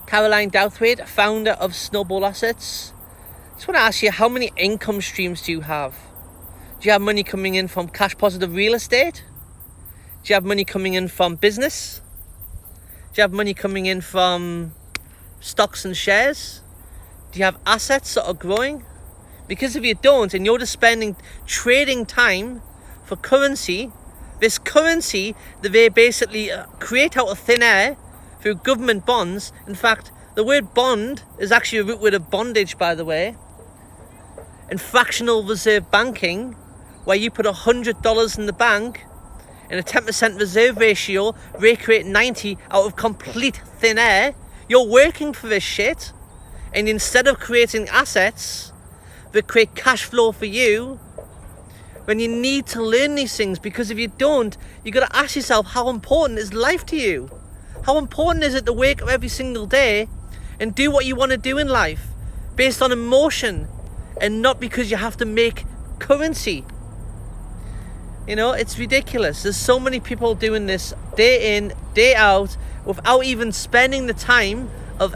Caroline Douthwaite, founder of Snowball Assets. I just want to ask you, how many income streams do you have? Do you have money coming in from cash positive real estate? Do you have money coming in from business? Do you have money coming in from stocks and shares? Do you have assets that are growing? Because if you don't, and you're just spending trading time for currency, this currency that they basically create out of thin air through government bonds. In fact, the word bond is actually a root word of bondage, by the way. And fractional reserve banking, where you put $100 in the bank and a 10% reserve ratio, they create 90 out of complete thin air. You're working for this shit, and instead of creating assets that create cash flow for you, when you need to learn these things, because if you don't, you got to ask yourself, how important is life to you? How important is it to wake up every single day and do what you want to do in life based on emotion and not because you have to make currency? You know, it's ridiculous. There's so many people doing this day in, day out without even spending the time of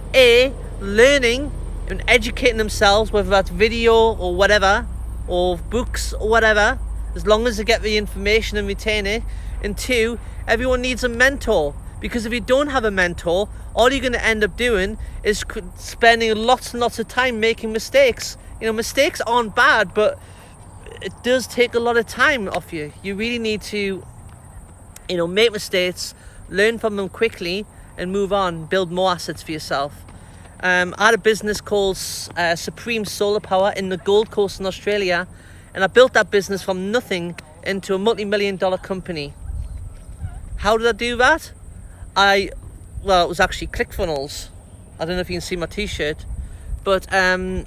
learning and educating themselves, whether that's video or whatever, or books or whatever, as long as they get the information and retain it. And two, everyone needs a mentor, because if you don't have a mentor, all you're going to end up doing is spending lots and lots of time making mistakes. You know, mistakes aren't bad, but it does take a lot of time off you. You really need to, you know, make mistakes, learn from them quickly, and move on, build more assets for yourself. I had a business called Supreme Solar Power in the Gold Coast in Australia, and I built that business from nothing into a multi-million-dollar company. How did I do that? Well, it was actually ClickFunnels. I don't know if you can see my t-shirt, but I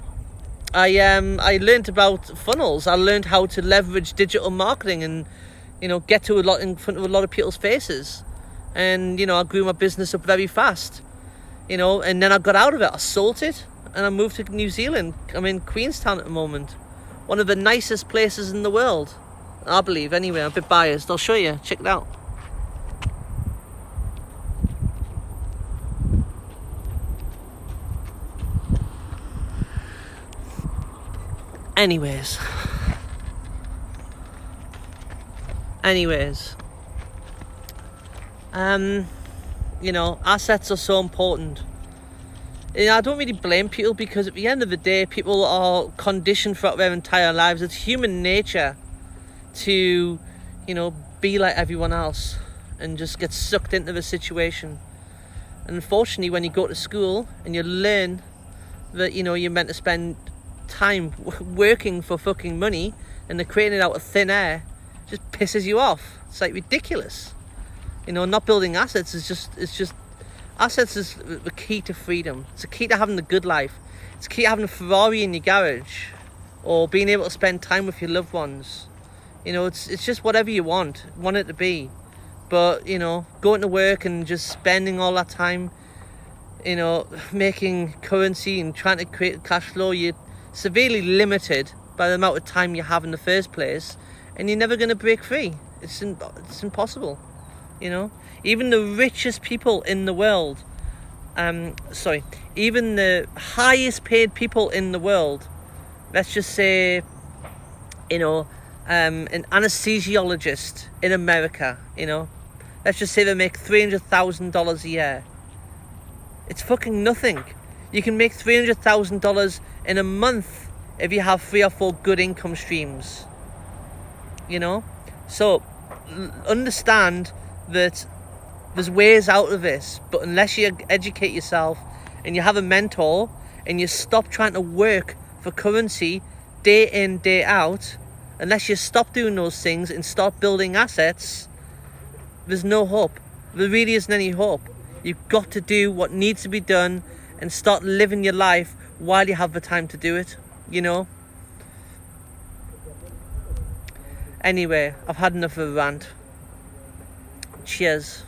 learned about funnels. I learned how to leverage digital marketing and, you know, get to in front of a lot of people's faces. And, you know, I grew my business up very fast. You know, and then I got out of it. I sold it and I moved to New Zealand. I'm in Queenstown at the moment. One of the nicest places in the world, I believe. Anyway, I'm a bit biased. I'll show you. Check it out. Anyways. You know, assets are so important. You know, I don't really blame people, because at the end of the day, people are conditioned throughout their entire lives. It's human nature to, you know, be like everyone else and just get sucked into the situation. And unfortunately, when you go to school and you learn that, you know, you're meant to spend time working for fucking money and they're creating it out of thin air, it just pisses you off. It's like ridiculous. You know, not building assets is just assets is the key to freedom. It's the key to having the good life. It's the key to having a Ferrari in your garage, or being able to spend time with your loved ones. You know, it's just whatever you want it to be. But, you know, going to work and just spending all that time, you know, making currency and trying to create cash flow, you're severely limited by the amount of time you have in the first place, and you're never going to break free. It's impossible. You know, even the richest people in the world, even the highest paid people in the world, let's just say, you know, an anesthesiologist in America, you know, let's just say they make $300,000 a year. It's fucking nothing. You can make $300,000 in a month if you have 3 or 4 good income streams. You know, so understand that there's ways out of this, but unless you educate yourself and you have a mentor and you stop trying to work for currency day in, day out, unless you stop doing those things and start building assets, there's no hope. There really isn't any hope. You've got to do what needs to be done and start living your life while you have the time to do it, you know. Anyway, I've had enough of a rant. Cheers.